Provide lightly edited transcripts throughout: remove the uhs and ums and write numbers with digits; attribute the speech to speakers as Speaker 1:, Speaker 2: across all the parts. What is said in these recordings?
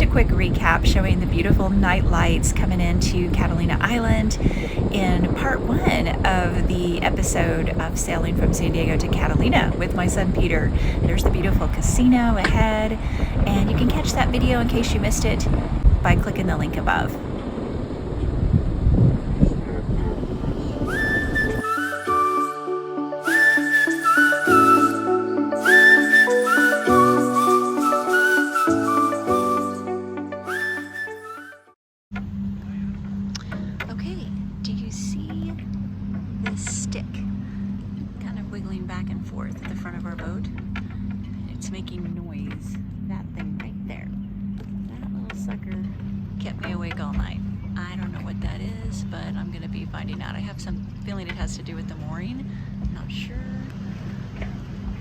Speaker 1: quick recap showing the beautiful night lights coming into Catalina Island in part one of the episode of sailing from San Diego to Catalina with my son Peter. There's the beautiful casino ahead, and you can catch that video in case you missed it by clicking the link above. Okay, do you see this stick kind of wiggling back and forth at the front of our boat? It's making noise. That thing right there. That little sucker kept me awake all night. I don't know what that is, but I'm going to be finding out. I have some feeling it has to do with the mooring. I'm not sure,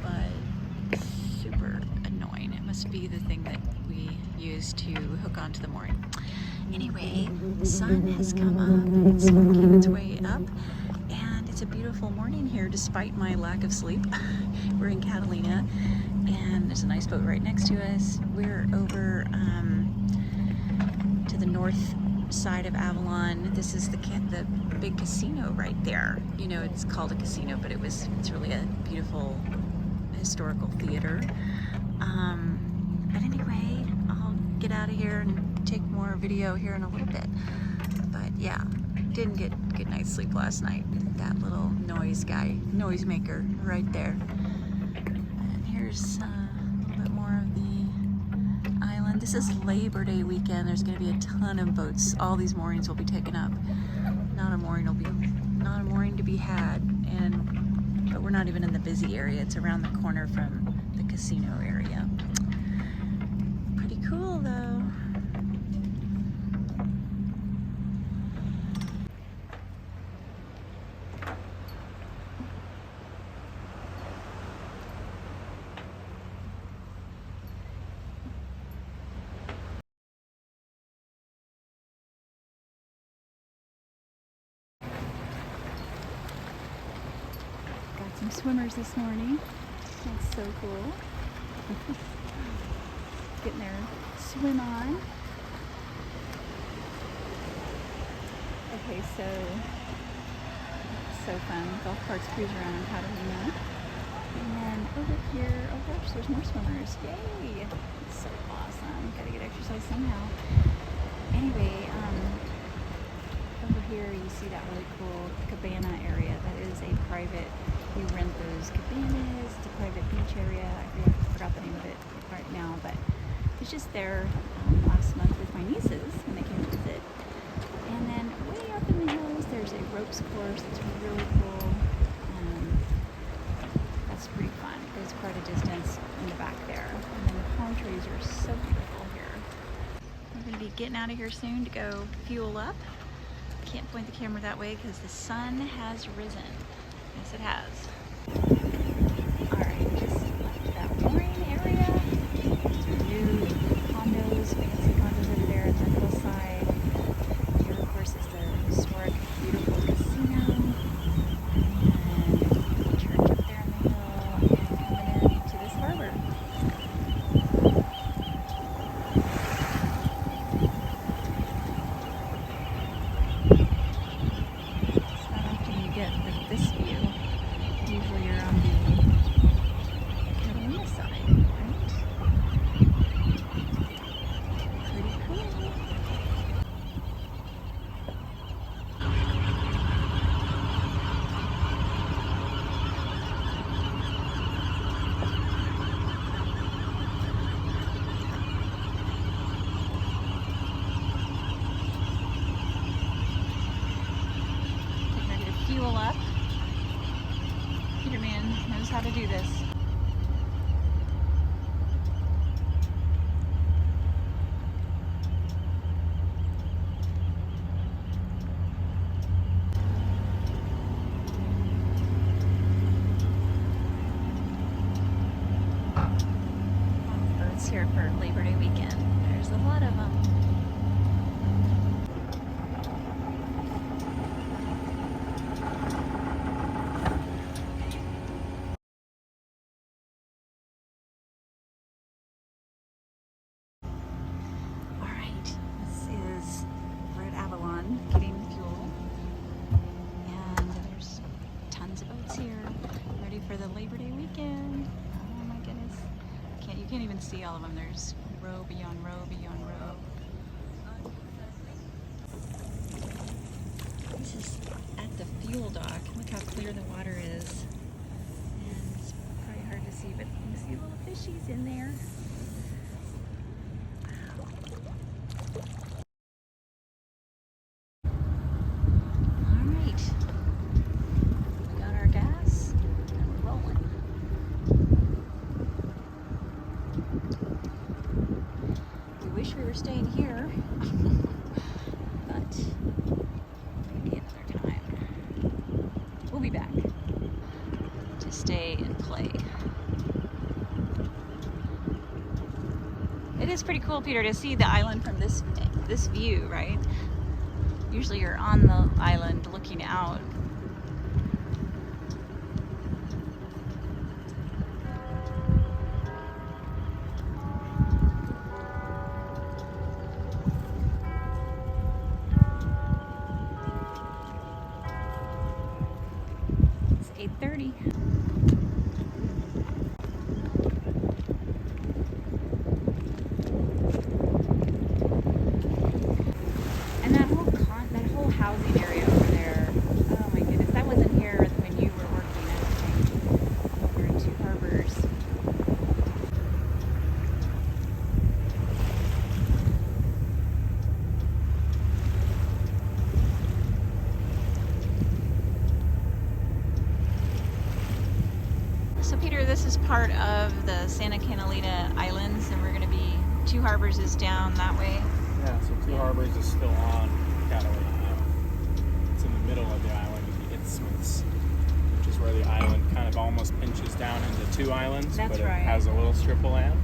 Speaker 1: but super annoying. It must be the thing that we use to hook onto the mooring. Anyway, the sun has come up, it's working its way up, and it's a beautiful morning here despite my lack of sleep. We're in Catalina, and there's a nice boat right next to us. We're over to the north side of Avalon. This is the big casino right there. You know, it's called a casino, but it's really a beautiful historical theater. But anyway, I'll get out of here and take more video here in a little bit. But yeah, didn't get a good night's sleep last night. That little noisemaker right there. And here's a little bit more of the island. This is Labor Day weekend. There's going to be a ton of boats. All these moorings will be taken up. Not a mooring to be had. But we're not even in the busy area. It's around the corner from the casino area. Pretty cool though. Some swimmers this morning. That's so cool. Getting their swim on. Okay, so fun. Golf carts cruise around in Catalina. And then over here, oh gosh, there's more swimmers. Yay! It's so awesome. Gotta get exercise somehow. Anyway, over here you see that really cool cabana area. That is a private. We rent those cabanas. It's a private beach area. I forgot the name of it right now, but I was just there last month with my nieces when they came to visit. And then way up in the hills, there's a ropes course that's really cool. That's pretty fun. It goes quite a distance in the back there. And then the palm trees are so beautiful here. We're going to be getting out of here soon to go fuel up. Can't point the camera that way because the sun has risen. Yes, it has. Alright, just left that mooring area. New condos, fancy condos over there at the hillside. Here, of course, is the historic, beautiful casino. And church up there on the hill, and coming into this harbor. It's not often you get this view. Usually you're on the Catalina side, right? Pretty cool. Getting ready to fuel up. Peterman knows how to do this. Boats here for Labor Day weekend. There's a lot of them. You can't even see all of them. There's row beyond row beyond row. This is at the fuel dock. Look how clear the water is. And it's probably hard to see, but you can see little fishies in there. Wish we were staying here, but maybe another time. We'll be back to stay and play. It is pretty cool, Peter, to see the island from this view, right? Usually you're on the island looking out. It's 8:30. And that whole housing area over there, oh my goodness, that wasn't here when you were working, I think, over in Two Harbors. So Peter, this is part of the Santa Catalina Islands, and we're going to be, Two Harbors is down that way.
Speaker 2: Yeah, so Two Harbors is still on Catalina Island. It's in the middle of the island of the Isthmus, which is where the island kind of almost pinches down into two islands.
Speaker 1: That's
Speaker 2: but
Speaker 1: right.
Speaker 2: It has a little strip of land.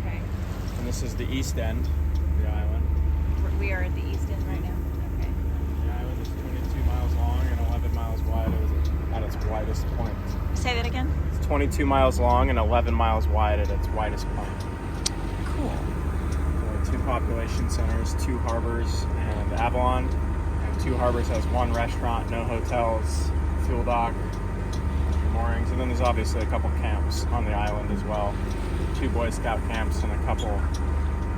Speaker 1: Okay.
Speaker 2: And this is the east end of the island.
Speaker 1: We are at the east end right now. Okay.
Speaker 2: The island is 22 miles long and 11 miles wide at its widest point.
Speaker 1: Say that again?
Speaker 2: It's 22 miles long and 11 miles wide at its widest point.
Speaker 1: Cool.
Speaker 2: There are two population centers, Two Harbors and Avalon. And Two Harbors has one restaurant, no hotels, fuel dock, moorings, and then there's obviously a couple camps on the island as well. Two Boy Scout camps and a couple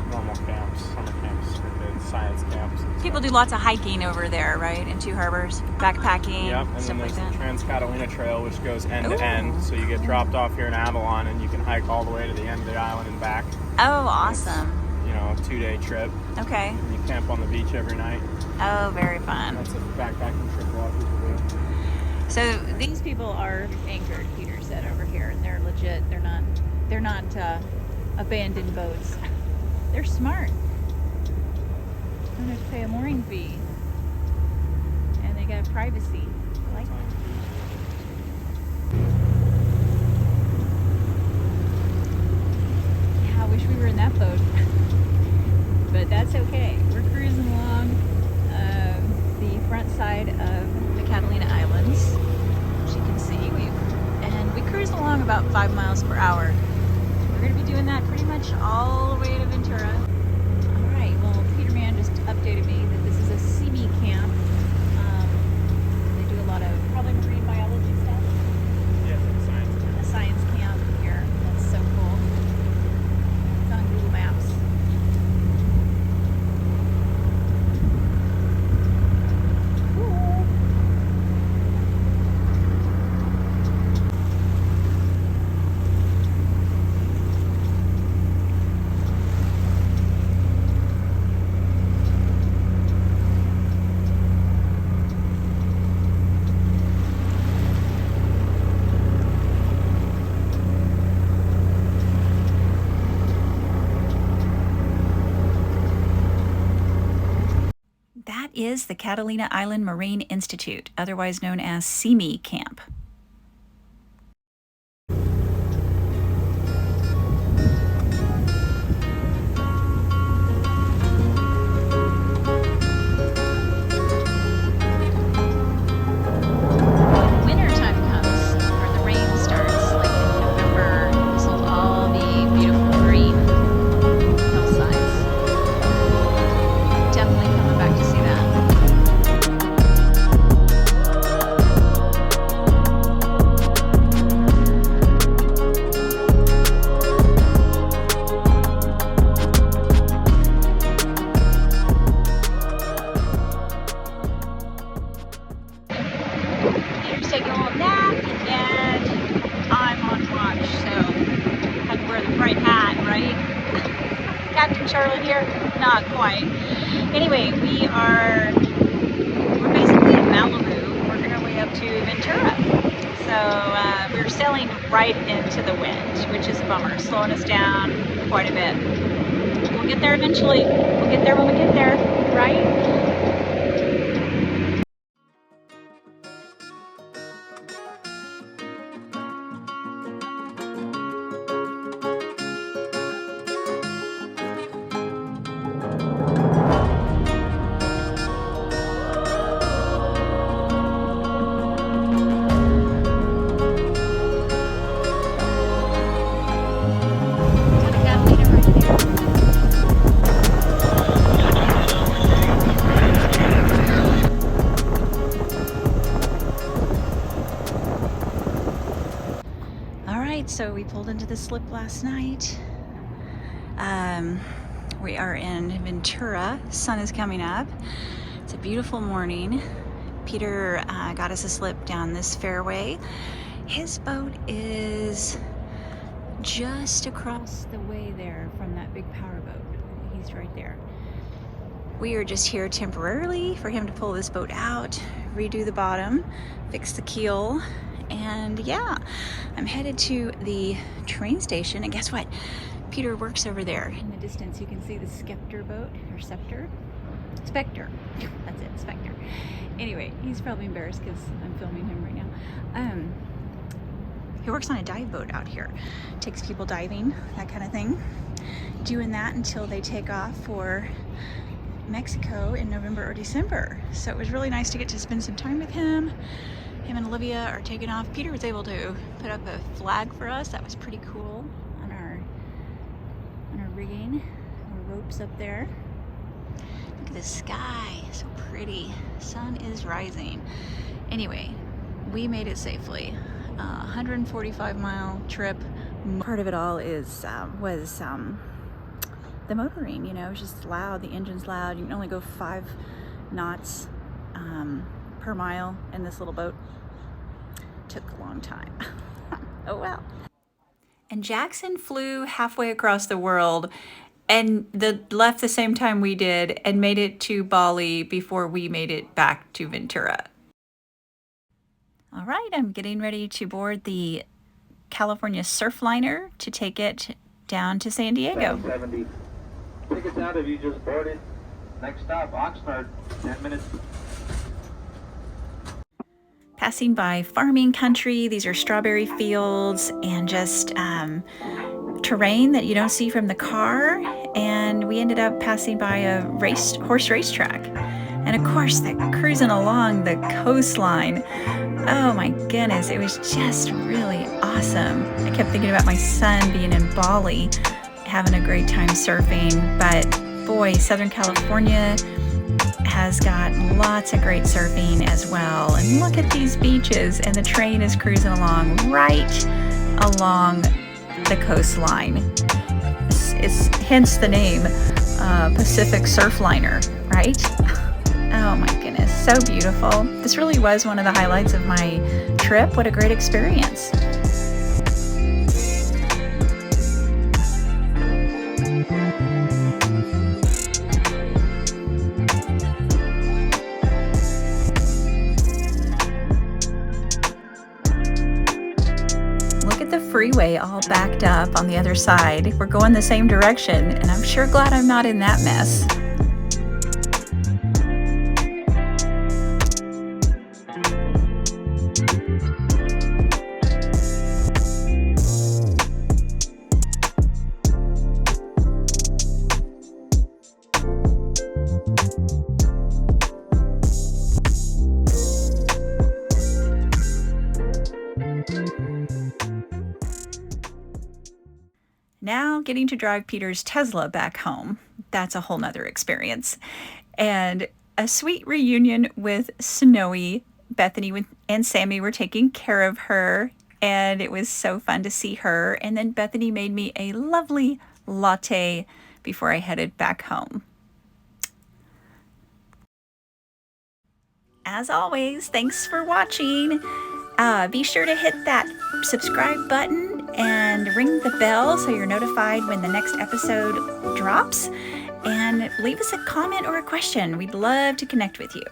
Speaker 2: normal camps, summer camps for kids, science camps.
Speaker 1: People do lots of hiking over there, right? In Two Harbors, backpacking,
Speaker 2: Yep, and
Speaker 1: stuff
Speaker 2: then
Speaker 1: like
Speaker 2: there's the
Speaker 1: that.
Speaker 2: Catalina Trail, which goes end to
Speaker 1: Ooh.
Speaker 2: end. So you get dropped off here in Avalon, and you can hike all the way to the end of the island and back.
Speaker 1: Oh, awesome.
Speaker 2: You know, a 2-day trip.
Speaker 1: Okay.
Speaker 2: And you camp on the beach every night.
Speaker 1: Oh, very fun.
Speaker 2: That's a backpacking trip a lot of people do.
Speaker 1: So these people are anchored, Peter said, over here, and they're legit. They're not abandoned boats. They're smart. Don't have to pay a mooring fee, and they got privacy. I like that. Yeah, I wish we were in that boat, but that's okay. We're cruising along the front side of the Catalina Islands, as you can see. We cruised along about 5 miles per hour. We're going to be doing that pretty much all the way to Ventura. All right, well, Peter Mann just updated me that this is a CIMI camp. They do a lot of probably marine biology stuff.
Speaker 2: Yeah, it's a science camp.
Speaker 1: A science camp here. That's so cool. It's on Google Maps. Cool. That is the Catalina Island Marine Institute, otherwise known as CIMI Camp. When wintertime comes, or the rain starts, like in November, this will all be beautiful green hillsides. Definitely coming back to see that. right? Captain Charlotte here? Not quite. Anyway, we're basically in Malibu, working our way up to Ventura. So we're sailing right into the wind, which is a bummer, slowing us down quite a bit. We'll get there eventually. We'll get there when we get there, right? So we pulled into the slip last night. We are in Ventura. Sun is coming up. It's a beautiful morning. Peter got us a slip down this fairway. His boat is just across the way there from that big powerboat. He's right there. We are just here temporarily for him to pull this boat out, redo the bottom, fix the keel, and yeah, I'm headed to the train station. And guess what? Peter works over there. In the distance, you can see the Spectre boat, or Spectre. That's it, Spectre. Anyway, he's probably embarrassed because I'm filming him right now. He works on a dive boat out here. Takes people diving, that kind of thing. Doing that until they take off for Mexico in November or December. So it was really nice to get to spend some time with him. Him and Olivia are taking off. Peter was able to put up a flag for us. That was pretty cool on our rigging. Our ropes up there. Look at the sky, so pretty. Sun is rising. Anyway, we made it safely. 145-mile trip. Part of it all was the motoring. You know, it was just loud. The engine's loud. You can only go 5 knots per mile in this little boat. Took a long time. Oh well. And Jackson flew halfway across the world and left the same time we did and made it to Bali before we made it back to Ventura. All right, I'm getting ready to board the California Surfliner to take it down to San Diego.
Speaker 3: 70. Tickets out if you just boarded. Next stop, Oxnard, 10 minutes.
Speaker 1: Passing by farming country. These are strawberry fields and just terrain that you don't see from the car. And we ended up passing by a horse racetrack. And of course, cruising along the coastline. Oh my goodness, it was just really awesome. I kept thinking about my son being in Bali, having a great time surfing. But boy, Southern California has got lots of great surfing as well. And look at these beaches, and the train is cruising along right along the coastline. It's hence the name Pacific Surfliner, right? Oh my goodness, so beautiful. This really was one of the highlights of my trip. What a great experience. Freeway all backed up on the other side. We're going the same direction, and I'm sure glad I'm not in that mess. Now getting to drive Peter's Tesla back home. That's a whole nother experience. And a sweet reunion with Snowy. Bethany and Sammy were taking care of her, and it was so fun to see her. And then Bethany made me a lovely latte before I headed back home. As always, thanks for watching. Be sure to hit that subscribe button and ring the bell so you're notified when the next episode drops. And leave us a comment or a question. We'd love to connect with you.